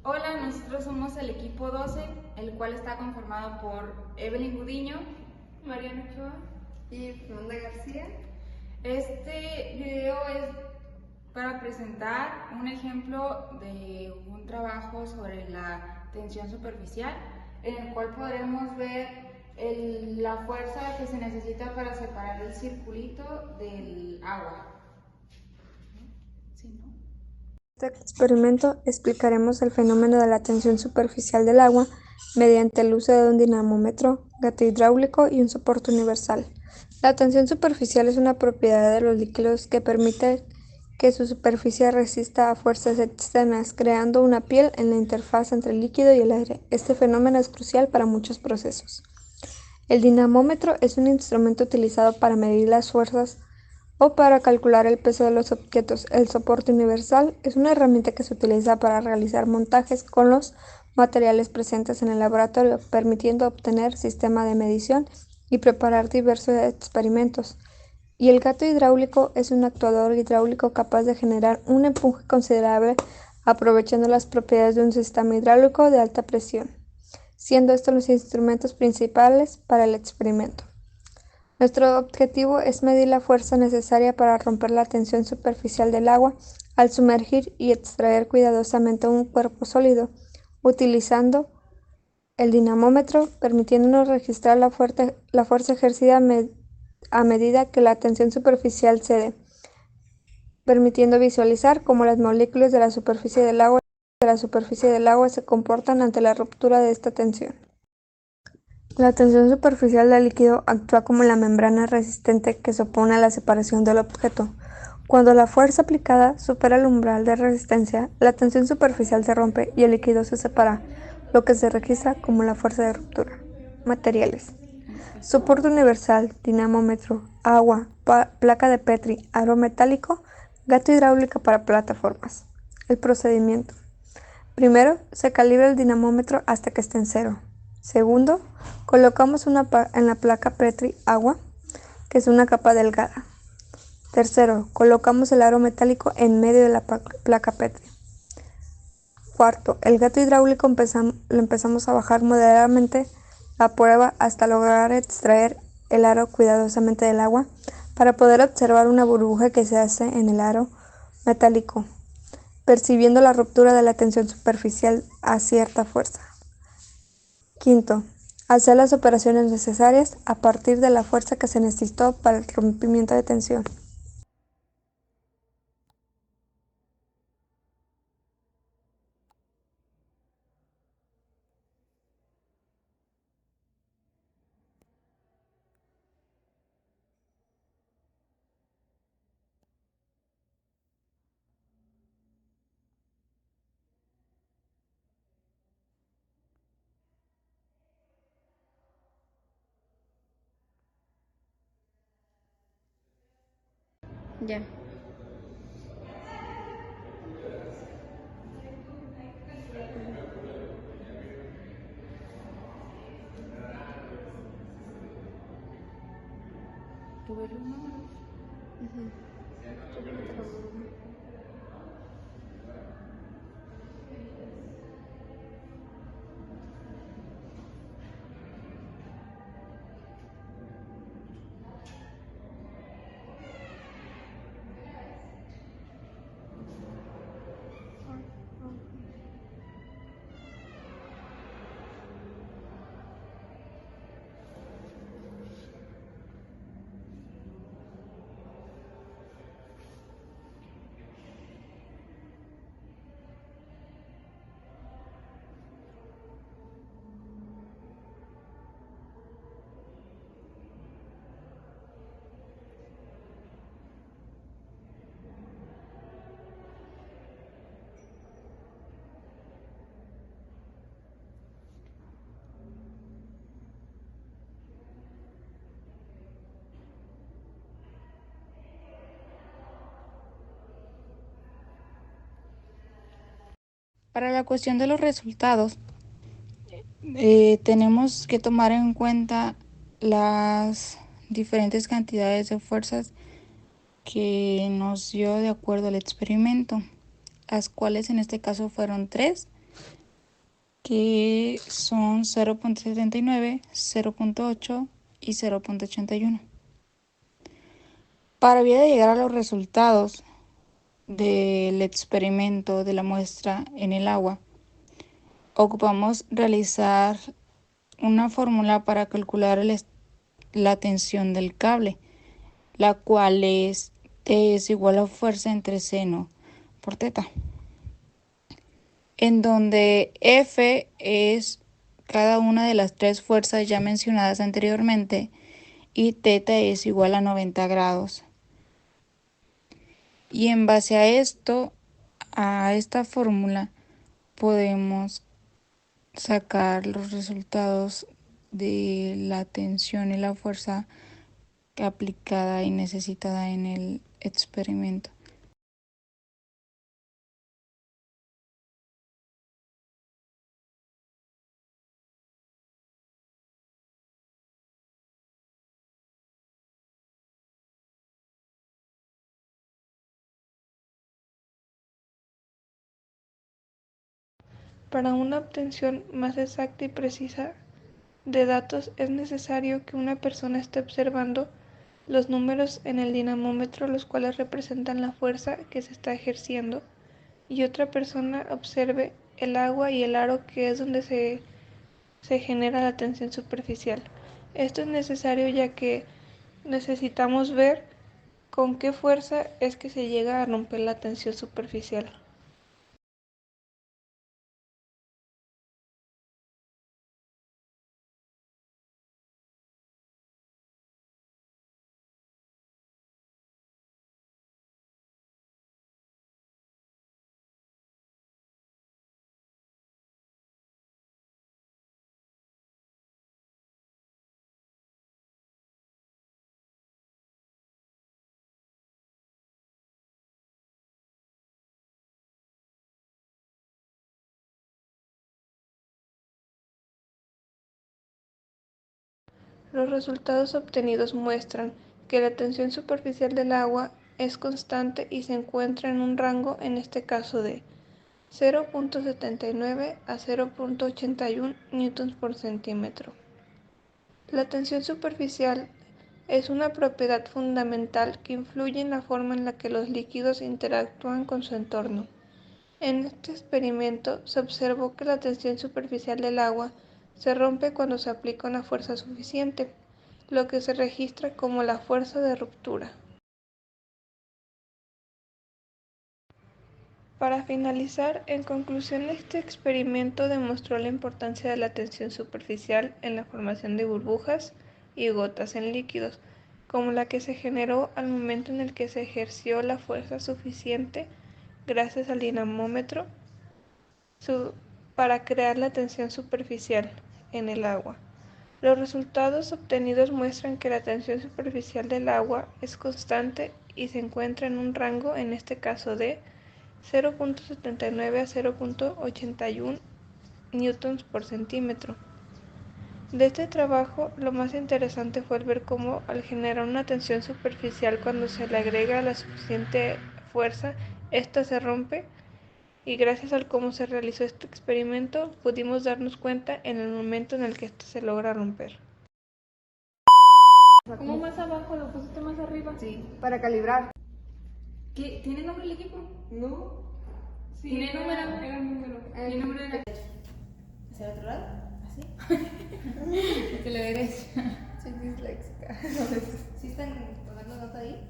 Hola, nosotros somos el equipo 12, el cual está conformado por Evelyn Gudiño, Mariana Ochoa y Fernanda García. Este video es para presentar un ejemplo de un trabajo sobre la tensión superficial, en el cual podremos ver la fuerza que se necesita para separar el circulito del agua. ¿Sí, no? En este experimento explicaremos el fenómeno de la tensión superficial del agua mediante el uso de un dinamómetro, gato hidráulico y un soporte universal. La tensión superficial es una propiedad de los líquidos que permite que su superficie resista a fuerzas externas, creando una piel en la interfaz entre el líquido y el aire. Este fenómeno es crucial para muchos procesos. El dinamómetro es un instrumento utilizado para medir las fuerzas o para calcular el peso de los objetos. El soporte universal es una herramienta que se utiliza para realizar montajes con los materiales presentes en el laboratorio, permitiendo obtener sistema de medición y preparar diversos experimentos. Y el gato hidráulico es un actuador hidráulico capaz de generar un empuje considerable aprovechando las propiedades de un sistema hidráulico de alta presión, siendo estos los instrumentos principales para el experimento. Nuestro objetivo es medir la fuerza necesaria para romper la tensión superficial del agua al sumergir y extraer cuidadosamente un cuerpo sólido, utilizando el dinamómetro, permitiéndonos registrar la fuerza ejercida a medida que la tensión superficial cede, permitiendo visualizar cómo las moléculas de la superficie del agua se comportan ante la ruptura de esta tensión. La tensión superficial del líquido actúa como la membrana resistente que se opone a la separación del objeto. Cuando la fuerza aplicada supera el umbral de resistencia, la tensión superficial se rompe y el líquido se separa, lo que se registra como la fuerza de ruptura. Materiales: soporte universal, dinamómetro, agua, placa de Petri, aro metálico, gato hidráulica para plataformas. El procedimiento: primero, se calibra el dinamómetro hasta que esté en cero. Segundo, colocamos en la placa Petri agua, que es una capa delgada. Tercero, colocamos el aro metálico en medio de la placa Petri. Cuarto, el gato hidráulico lo empezamos a bajar moderadamente a prueba hasta lograr extraer el aro cuidadosamente del agua para poder observar una burbuja que se hace en el aro metálico, percibiendo la ruptura de la tensión superficial a cierta fuerza. Quinto, hacer las operaciones necesarias a partir de la fuerza que se necesitó para el rompimiento de tensión. Ya. Para la cuestión de los resultados, tenemos que tomar en cuenta las diferentes cantidades de fuerzas que nos dio de acuerdo al experimento, las cuales en este caso fueron tres. que son 0.79, 0.8 y 0.81. Para bien llegar a los resultados del experimento de la muestra en el agua, ocupamos realizar una fórmula para calcular la tensión del cable, la cual es T es igual a fuerza entre seno por teta, en donde F es cada una de las tres fuerzas ya mencionadas anteriormente y teta es igual a 90 grados. Y en base a esto, a esta fórmula, podemos sacar los resultados de la tensión y la fuerza aplicada y necesitada en el experimento. Para una obtención más exacta y precisa de datos es necesario que una persona esté observando los números en el dinamómetro, los cuales representan la fuerza que se está ejerciendo, y otra persona observe el agua y el aro, que es donde se genera la tensión superficial. Esto es necesario ya que necesitamos ver con qué fuerza es que se llega a romper la tensión superficial. Los resultados obtenidos muestran que la tensión superficial del agua es constante y se encuentra en un rango, en este caso, de 0.79 a 0.81 newtons por centímetro. La tensión superficial es una propiedad fundamental que influye en la forma en la que los líquidos interactúan con su entorno. En este experimento se observó que la tensión superficial del agua se rompe cuando se aplica una fuerza suficiente, lo que se registra como la fuerza de ruptura. Para finalizar, en conclusión, este experimento demostró la importancia de la tensión superficial en la formación de burbujas y gotas en líquidos, como la que se generó al momento en el que se ejerció la fuerza suficiente gracias al dinamómetro para crear la tensión superficial en el agua. Los resultados obtenidos muestran que la tensión superficial del agua es constante y se encuentra en un rango, en este caso, de 0.79 a 0.81 newtons por centímetro. De este trabajo, lo más interesante fue el ver cómo, al generar una tensión superficial, cuando se le agrega la suficiente fuerza, esta se rompe, y gracias a cómo se realizó este experimento, pudimos darnos cuenta en el momento en el que esto se logra romper. ¿Cómo más abajo? ¿Lo pusiste más arriba? Sí. Para calibrar. ¿Qué? ¿Tiene nombre el equipo? No. Sí, ¿Tiene número? Era el número. ¿Qué número era? ¿Hacia el otro lado? ¿Así? Que le derecha. Soy disléxica. ¿Sí están tomando nota ahí?